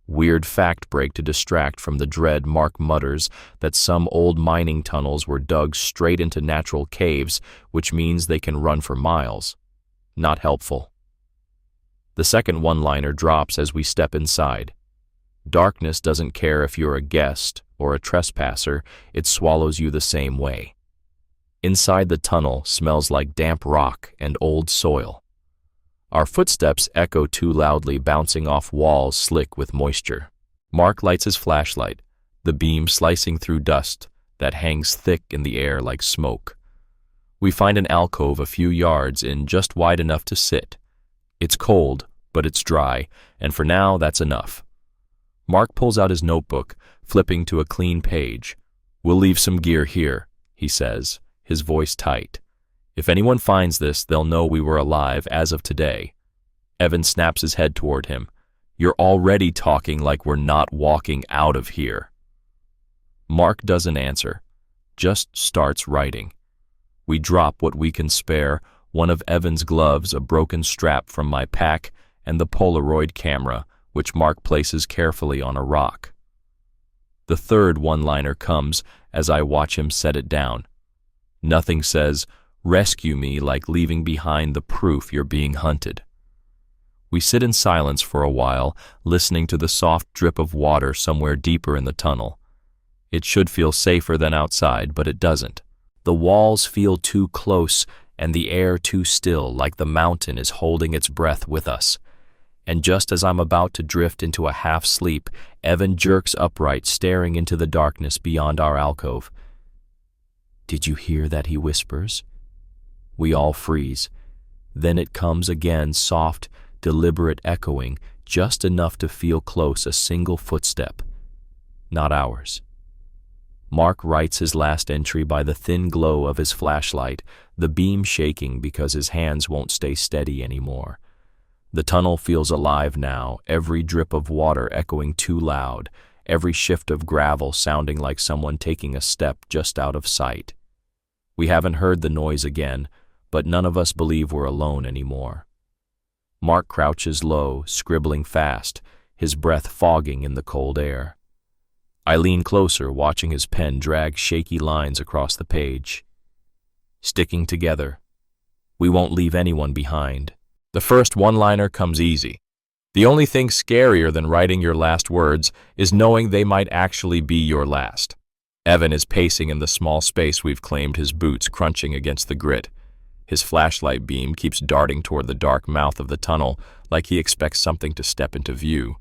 Weird fact break to distract from the dread. Mark mutters that some old mining tunnels were dug straight into natural caves, which means they can run for miles. Not helpful. The second one-liner drops as we step inside. Darkness doesn't care if you're a guest or a trespasser, it swallows you the same way. Inside the tunnel smells like damp rock and old soil. Our footsteps echo too loudly, bouncing off walls slick with moisture. Mark lights his flashlight, the beam slicing through dust that hangs thick in the air like smoke. We find an alcove a few yards in, just wide enough to sit. It's cold, but it's dry, and for now that's enough. Mark pulls out his notebook, flipping to a clean page. "We'll leave some gear here," he says, his voice tight. "If anyone finds this, they'll know we were alive as of today." Evan snaps his head toward him. "You're already talking like we're not walking out of here." Mark doesn't answer, just starts writing. We drop what we can spare, one of Evan's gloves, a broken strap from my pack, and the Polaroid camera, which Mark places carefully on a rock. The third one-liner comes as I watch him set it down. Nothing says, "Rescue me," like leaving behind the proof you're being hunted. We sit in silence for a while, listening to the soft drip of water somewhere deeper in the tunnel. It should feel safer than outside, but it doesn't. The walls feel too close and the air too still, like the mountain is holding its breath with us. And just as I'm about to drift into a half-sleep, Evan jerks upright, staring into the darkness beyond our alcove. "Did you hear that?" he whispers. We all freeze. Then it comes again, soft, deliberate echoing, just enough to feel close, a single footstep. Not ours. Mark writes his last entry by the thin glow of his flashlight, the beam shaking because his hands won't stay steady anymore. The tunnel feels alive now, every drip of water echoing too loud, every shift of gravel sounding like someone taking a step just out of sight. We haven't heard the noise again, but none of us believe we're alone anymore. Mark crouches low, scribbling fast, his breath fogging in the cold air. I lean closer, watching his pen drag shaky lines across the page. Sticking together. We won't leave anyone behind. The first one-liner comes easy. The only thing scarier than writing your last words is knowing they might actually be your last. Evan is pacing in the small space we've claimed, his boots crunching against the grit. His flashlight beam keeps darting toward the dark mouth of the tunnel, like he expects something to step into view.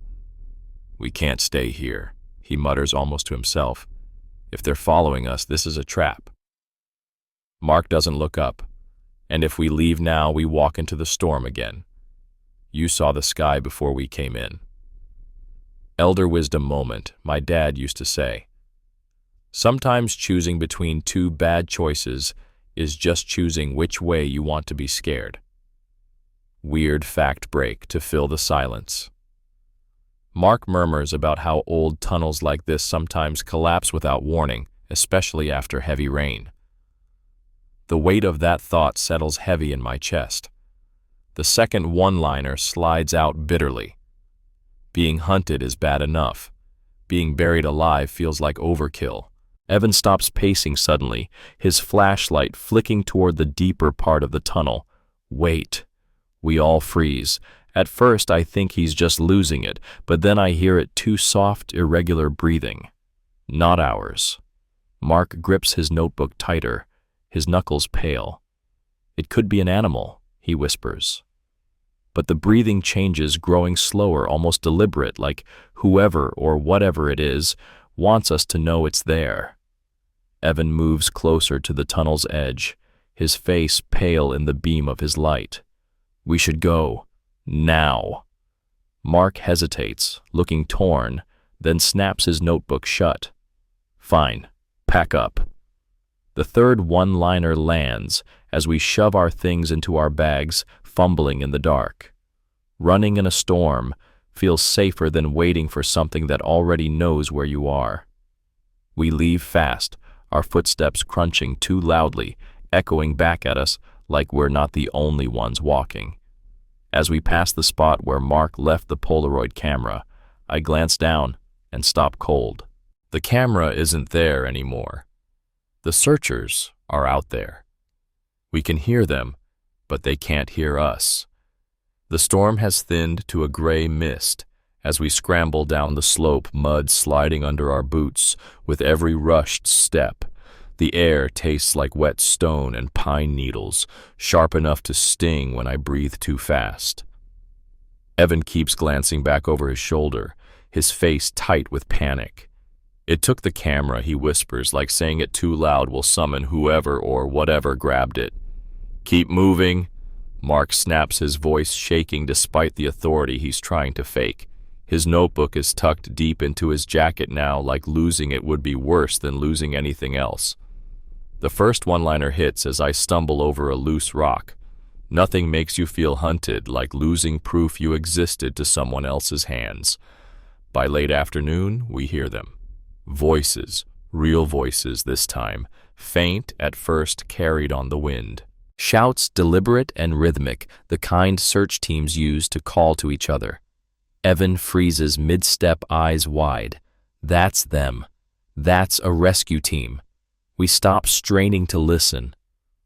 "We can't stay here," he mutters almost to himself. "If they're following us, this is a trap." Mark doesn't look up, and if we leave now, we walk into the storm again. You saw the sky before we came in. Elder wisdom moment, my dad used to say. Sometimes choosing between two bad choices is just choosing which way you want to be scared. Weird fact break to fill the silence. Mark murmurs about how old tunnels like this sometimes collapse without warning, especially after heavy rain. The weight of that thought settles heavy in my chest. The second one-liner slides out bitterly. Being hunted is bad enough. Being buried alive feels like overkill. Evan stops pacing suddenly, his flashlight flicking toward the deeper part of the tunnel. Wait. We all freeze. At first I think he's just losing it, but then I hear it, too soft, irregular breathing. Not ours. Mark grips his notebook tighter, his knuckles pale. "It could be an animal," he whispers. But the breathing changes, growing slower, almost deliberate, like whoever or whatever it is wants us to know it's there. Evan moves closer to the tunnel's edge, his face pale in the beam of his light. "We should go. Now." Mark hesitates, looking torn, then snaps his notebook shut. "Fine. Pack up." The third one-liner lands as we shove our things into our bags, fumbling in the dark. Running in a storm feels safer than waiting for something that already knows where you are. We leave fast, our footsteps crunching too loudly, echoing back at us like we're not the only ones walking. As we pass the spot where Mark left the Polaroid camera, I glance down and stop cold. The camera isn't there anymore. The searchers are out there. We can hear them, but they can't hear us. The storm has thinned to a gray mist as we scramble down the slope, mud sliding under our boots with every rushed step. The air tastes like wet stone and pine needles, sharp enough to sting when I breathe too fast. Evan keeps glancing back over his shoulder, his face tight with panic. "It took the camera," he whispers, like saying it too loud will summon whoever or whatever grabbed it. "Keep moving." Mark snaps, his voice shaking despite the authority he's trying to fake. His notebook is tucked deep into his jacket now, like losing it would be worse than losing anything else. The first one-liner hits as I stumble over a loose rock. Nothing makes you feel hunted like losing proof you existed to someone else's hands. By late afternoon, we hear them. Voices, real voices this time, faint at first, carried on the wind. Shouts deliberate and rhythmic, the kind search teams use to call to each other. Evan freezes mid-step, eyes wide. That's them. That's a rescue team. We stop, straining to listen.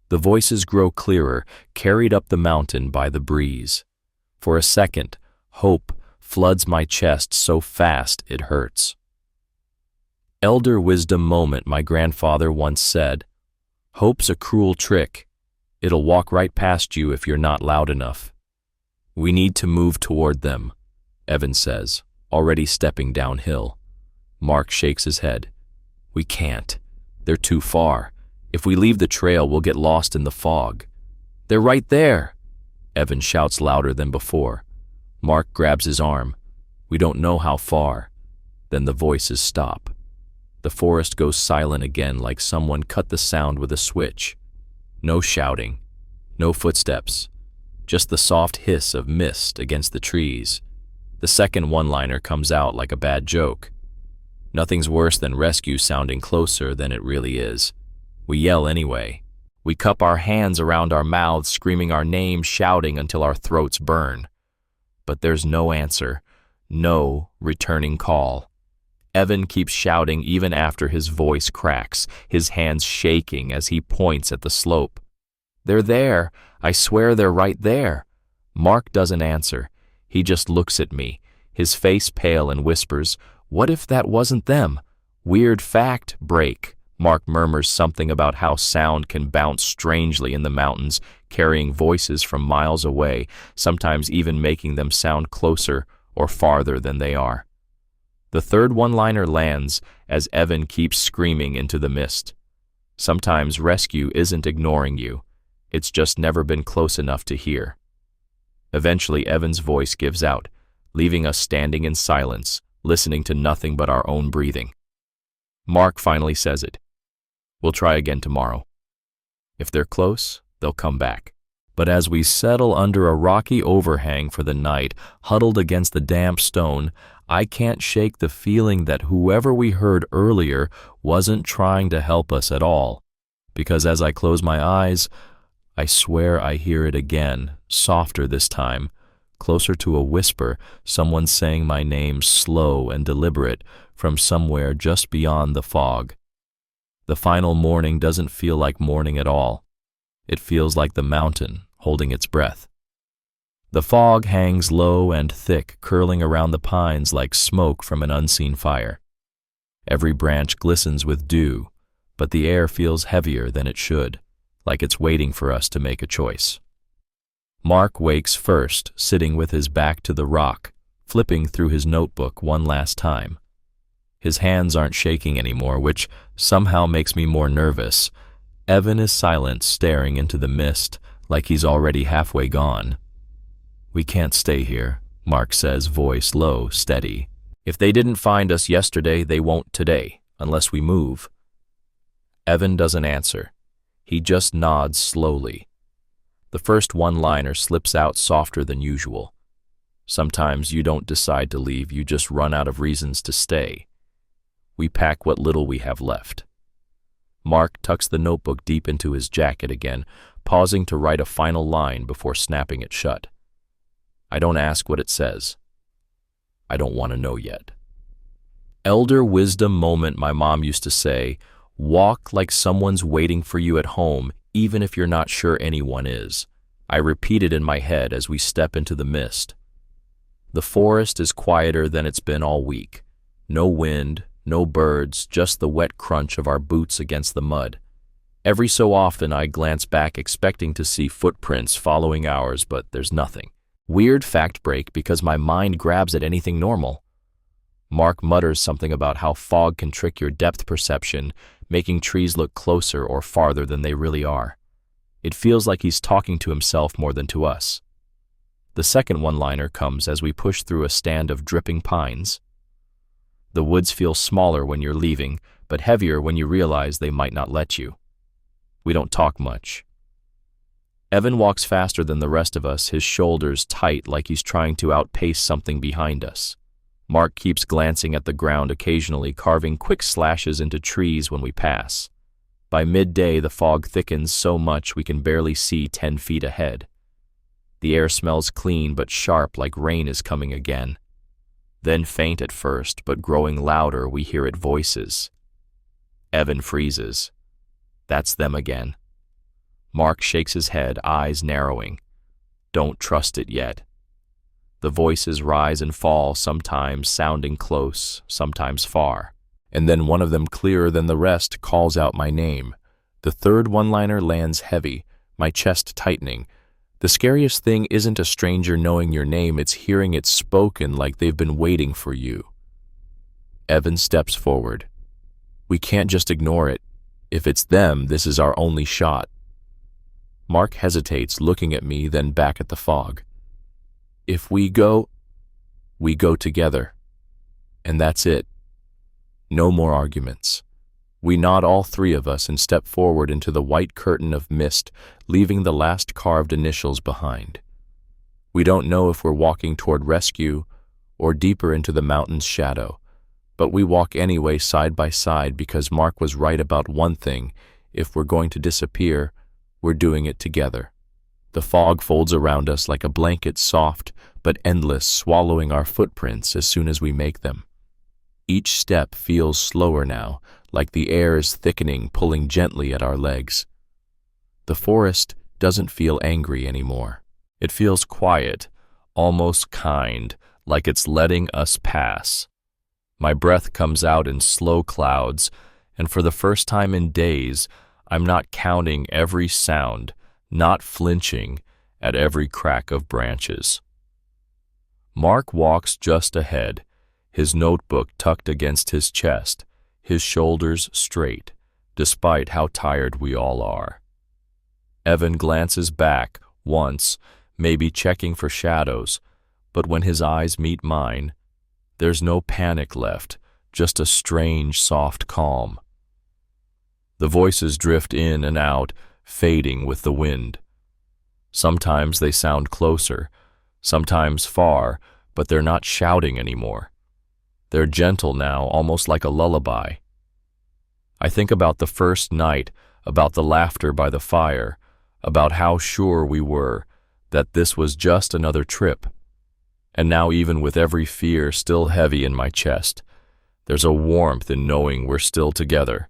The voices grow clearer, carried up the mountain by the breeze. For a second, hope floods my chest so fast it hurts. Elder wisdom moment, my grandfather once said. Hope's a cruel trick. It'll walk right past you if you're not loud enough. We need to move toward them, Evan says, already stepping downhill. Mark shakes his head. We can't. They're too far. If we leave the trail, we'll get lost in the fog. They're right there, Evan shouts louder than before. Mark grabs his arm. We don't know how far. Then the voices stop. The forest goes silent again, like someone cut the sound with a switch. No shouting, no footsteps, just the soft hiss of mist against the trees. The second one-liner comes out like a bad joke. Nothing's worse than rescue sounding closer than it really is. We yell anyway. We cup our hands around our mouths, screaming our names, shouting until our throats burn. But there's no answer, no returning call. Evan keeps shouting even after his voice cracks, his hands shaking as he points at the slope. They're there. I swear they're right there. Mark doesn't answer. He just looks at me, his face pale, and whispers, "What if that wasn't them?" Weird fact, break. Mark murmurs something about how sound can bounce strangely in the mountains, carrying voices from miles away, sometimes even making them sound closer or farther than they are. The third one-liner lands as Evan keeps screaming into the mist. Sometimes rescue isn't ignoring you. It's just never been close enough to hear. Eventually, Evan's voice gives out, leaving us standing in silence, listening to nothing but our own breathing. Mark finally says it. We'll try again tomorrow. If they're close, they'll come back. But as we settle under a rocky overhang for the night, huddled against the damp stone, I can't shake the feeling that whoever we heard earlier wasn't trying to help us at all. Because as I close my eyes, I swear I hear it again, softer this time, closer to a whisper, someone saying my name slow and deliberate from somewhere just beyond the fog. The final morning doesn't feel like morning at all. It feels like the mountain holding its breath. The fog hangs low and thick, curling around the pines like smoke from an unseen fire. Every branch glistens with dew, but the air feels heavier than it should, like it's waiting for us to make a choice. Mark wakes first, sitting with his back to the rock, flipping through his notebook one last time. His hands aren't shaking anymore, which somehow makes me more nervous. Evan is silent, staring into the mist, like he's already halfway gone. "We can't stay here," Mark says, voice low, steady. "If they didn't find us yesterday, they won't today, unless we move." Evan doesn't answer. He just nods slowly. The first one-liner slips out softer than usual. Sometimes you don't decide to leave, you just run out of reasons to stay. We pack what little we have left. Mark tucks the notebook deep into his jacket again, pausing to write a final line before snapping it shut. I don't ask what it says. I don't want to know yet. Elder wisdom moment, my mom used to say, walk like someone's waiting for you at home, even if you're not sure anyone is. I repeat it in my head as we step into the mist. The forest is quieter than it's been all week. No wind, no birds, just the wet crunch of our boots against the mud. Every so often I glance back expecting to see footprints following ours, but there's nothing. Weird fact break because my mind grabs at anything normal. Mark mutters something about how fog can trick your depth perception, making trees look closer or farther than they really are. It feels like he's talking to himself more than to us. The second one-liner comes as we push through a stand of dripping pines. The woods feel smaller when you're leaving, but heavier when you realize they might not let you. We don't talk much. Evan walks faster than the rest of us, his shoulders tight like he's trying to outpace something behind us. Mark keeps glancing at the ground occasionally, carving quick slashes into trees when we pass. By midday, the fog thickens so much we can barely see 10 feet ahead. The air smells clean but sharp, like rain is coming again. Then faint at first, but growing louder, we hear it voices. Evan freezes. That's them again. Mark shakes his head, eyes narrowing. Don't trust it yet. The voices rise and fall, sometimes sounding close, sometimes far. And then one of them, clearer than the rest, calls out my name. The third one-liner lands heavy, my chest tightening. The scariest thing isn't a stranger knowing your name, it's hearing it spoken like they've been waiting for you. Evan steps forward. We can't just ignore it. If it's them, this is our only shot. Mark hesitates, looking at me, then back at the fog. If we go together. And that's it. No more arguments. We nod, all three of us, and step forward into the white curtain of mist, leaving the last carved initials behind. We don't know if we're walking toward rescue or deeper into the mountain's shadow, but we walk anyway, side by side, because Mark was right about one thing: if we're going to disappear, we're doing it together. The fog folds around us like a blanket, soft but endless, swallowing our footprints as soon as we make them. Each step feels slower now, like the air is thickening, pulling gently at our legs. The forest doesn't feel angry anymore. It feels quiet, almost kind, like it's letting us pass. My breath comes out in slow clouds, and for the first time in days, I'm not counting every sound, not flinching at every crack of branches. Mark walks just ahead, his notebook tucked against his chest, his shoulders straight, despite how tired we all are. Evan glances back once, maybe checking for shadows, but when his eyes meet mine, there's no panic left, just a strange, soft calm. The voices drift in and out, fading with the wind. Sometimes they sound closer, sometimes far, but they're not shouting anymore. They're gentle now, almost like a lullaby. I think about the first night, about the laughter by the fire, about how sure we were that this was just another trip. And now, even with every fear still heavy in my chest, there's a warmth in knowing we're still together.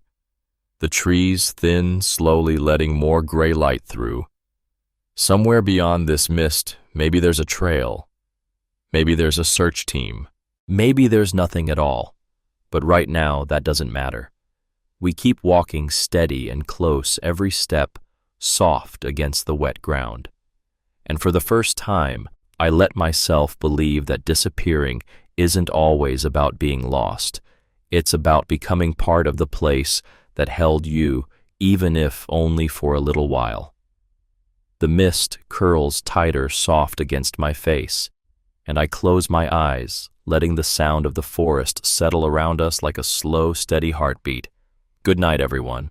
The trees thin, slowly letting more gray light through. Somewhere beyond this mist, maybe there's a trail. Maybe there's a search team. Maybe there's nothing at all. But right now, that doesn't matter. We keep walking steady and close, every step soft against the wet ground. And for the first time, I let myself believe that disappearing isn't always about being lost. It's about becoming part of the place that held you even if only for a little while. The mist curls tighter soft against my face, and I close my eyes, letting the sound of the forest settle around us like a slow, steady heartbeat. Good night, everyone.